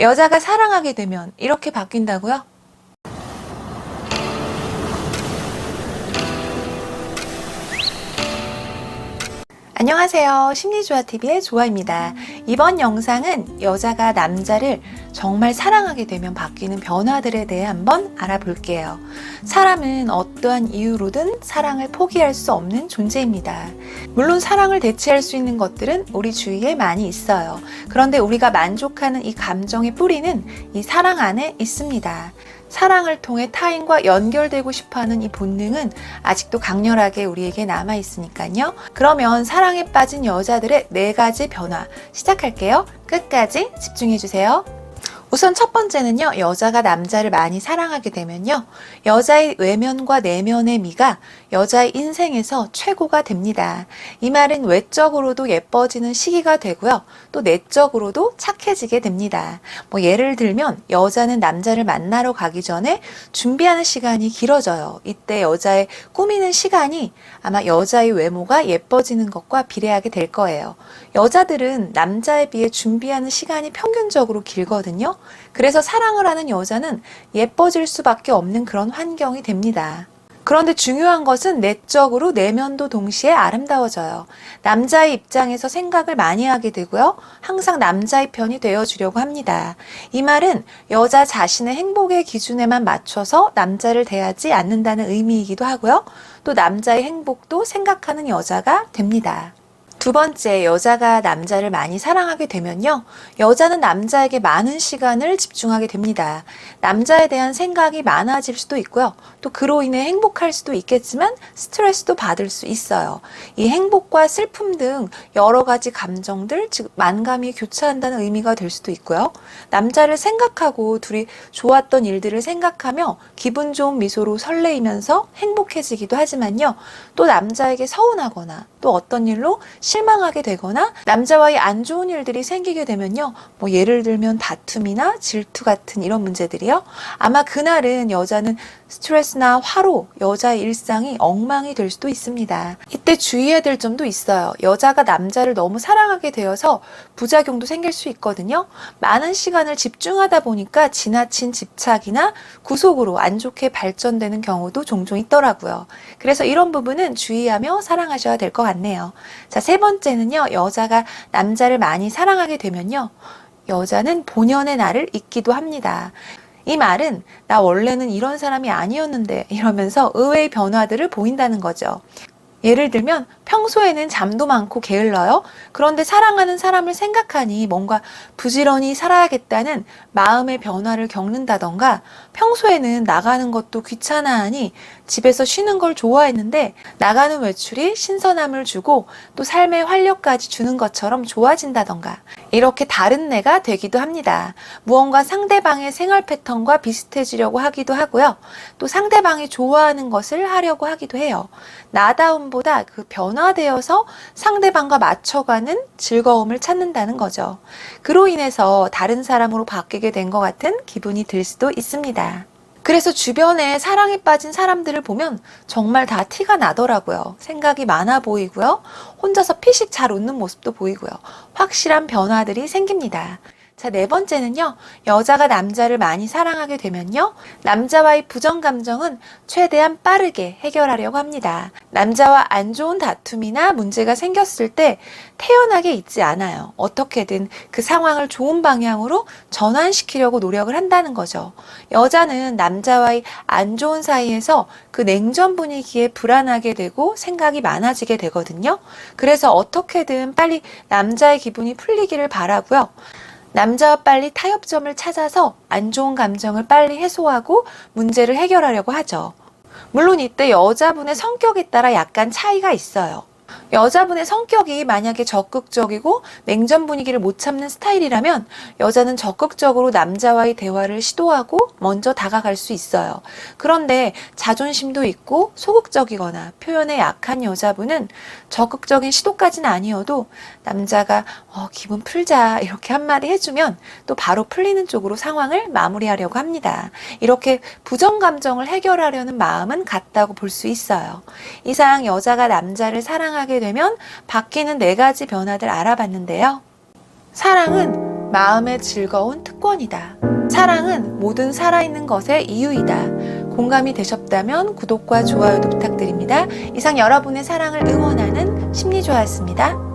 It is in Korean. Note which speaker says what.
Speaker 1: 여자가 사랑하게 되면 이렇게 바뀐다고요? 안녕하세요. 심리조화TV의 조아입니다. 이번 영상은 여자가 남자를 정말 사랑하게 되면 바뀌는 변화들에 대해 한번 알아볼게요. 사람은 어떠한 이유로든 사랑을 포기할 수 없는 존재입니다. 물론 사랑을 대체할 수 있는 것들은 우리 주위에 많이 있어요. 그런데 우리가 만족하는 이 감정의 뿌리는 이 사랑 안에 있습니다. 사랑을 통해 타인과 연결되고 싶어하는 이 본능은 아직도 강렬하게 우리에게 남아있으니까요. 그러면 사랑에 빠진 여자들의 4가지 변화 시작할게요. 끝까지 집중해주세요. 우선 첫 번째는요, 여자가 남자를 많이 사랑하게 되면요, 여자의 외면과 내면의 미가 여자의 인생에서 최고가 됩니다. 이 말은 외적으로도 예뻐지는 시기가 되고요, 또 내적으로도 착해지게 됩니다. 예를 들면 여자는 남자를 만나러 가기 전에 준비하는 시간이 길어져요. 이때 여자의 꾸미는 시간이 아마 여자의 외모가 예뻐지는 것과 비례하게 될 거예요. 여자들은 남자에 비해 준비하는 시간이 평균적으로 길거든요. 그래서 사랑을 하는 여자는 예뻐질 수밖에 없는 그런 환경이 됩니다. 그런데 중요한 것은 내적으로 내면도 동시에 아름다워져요. 남자의 입장에서 생각을 많이 하게 되고요. 항상 남자의 편이 되어주려고 합니다. 이 말은 여자 자신의 행복의 기준에만 맞춰서 남자를 대하지 않는다는 의미이기도 하고요. 또 남자의 행복도 생각하는 여자가 됩니다. 두 번째, 여자가 남자를 많이 사랑하게 되면요, 여자는 남자에게 많은 시간을 집중하게 됩니다. 남자에 대한 생각이 많아질 수도 있고요, 또 그로 인해 행복할 수도 있겠지만 스트레스도 받을 수 있어요. 이 행복과 슬픔 등 여러 가지 감정들, 즉 만감이 교차한다는 의미가 될 수도 있고요, 남자를 생각하고 둘이 좋았던 일들을 생각하며 기분 좋은 미소로 설레이면서 행복해지기도 하지만요, 또 남자에게 서운하거나 또 어떤 일로 실망하게 되거나 남자와의 안 좋은 일들이 생기게 되면요, 예를 들면 다툼이나 질투 같은 이런 문제들이요, 아마 그날은 여자는 스트레스나 화로 여자의 일상이 엉망이 될 수도 있습니다. 이때 주의해야 될 점도 있어요. 여자가 남자를 너무 사랑하게 되어서 부작용도 생길 수 있거든요. 많은 시간을 집중하다 보니까 지나친 집착이나 구속으로 안 좋게 발전되는 경우도 종종 있더라고요. 그래서 이런 부분은 주의하며 사랑하셔야 될 것 같네요. 자, 세 번째는요, 여자가 남자를 많이 사랑하게 되면요, 여자는 본연의 나를 잊기도 합니다. 이 말은 나 원래는 이런 사람이 아니었는데 이러면서 의외의 변화들을 보인다는 거죠. 예를 들면 평소에는 잠도 많고 게을러요. 그런데 사랑하는 사람을 생각하니 뭔가 부지런히 살아야겠다는 마음의 변화를 겪는다던가, 평소에는 나가는 것도 귀찮아하니 집에서 쉬는 걸 좋아했는데 나가는 외출이 신선함을 주고 또 삶의 활력까지 주는 것처럼 좋아진다던가, 이렇게 다른 내가 되기도 합니다. 무언가 상대방의 생활 패턴과 비슷해지려고 하기도 하고요, 또 상대방이 좋아하는 것을 하려고 하기도 해요. 나다움보다 그 변화되어서 상대방과 맞춰가는 즐거움을 찾는다는 거죠. 그로 인해서 다른 사람으로 바뀌게 된 것 같은 기분이 들 수도 있습니다. 그래서 주변에 사랑에 빠진 사람들을 보면 정말 다 티가 나더라고요. 생각이 많아 보이고요, 혼자서 피식 잘 웃는 모습도 보이고요, 확실한 변화들이 생깁니다. 자, 네 번째는요, 여자가 남자를 많이 사랑하게 되면요, 남자와의 부정 감정은 최대한 빠르게 해결하려고 합니다. 남자와 안 좋은 다툼이나 문제가 생겼을 때 태연하게 있지 않아요. 어떻게든 그 상황을 좋은 방향으로 전환시키려고 노력을 한다는 거죠. 여자는 남자와의 안 좋은 사이에서 그 냉전 분위기에 불안하게 되고 생각이 많아지게 되거든요. 그래서 어떻게든 빨리 남자의 기분이 풀리기를 바라고요, 남자와 빨리 타협점을 찾아서 안 좋은 감정을 빨리 해소하고 문제를 해결하려고 하죠. 물론 이때 여자분의 성격에 따라 약간 차이가 있어요. 여자분의 성격이 만약에 적극적이고 냉전 분위기를 못 참는 스타일이라면 여자는 적극적으로 남자와의 대화를 시도하고 먼저 다가갈 수 있어요. 그런데 자존심도 있고 소극적이거나 표현에 약한 여자분은 적극적인 시도까지는 아니어도 남자가 기분 풀자 이렇게 한마디 해주면 또 바로 풀리는 쪽으로 상황을 마무리하려고 합니다. 이렇게 부정 감정을 해결하려는 마음은 같다고 볼 수 있어요. 이상 여자가 남자를 사랑하게 되면 바뀌는 4가지 변화들 알아봤는데요. 사랑은 마음의 즐거운 특권이다. 사랑은 모든 살아있는 것의 이유이다. 공감이 되셨다면 구독과 좋아요도 부탁드립니다. 이상 여러분의 사랑을 응원하는 심리조화였습니다.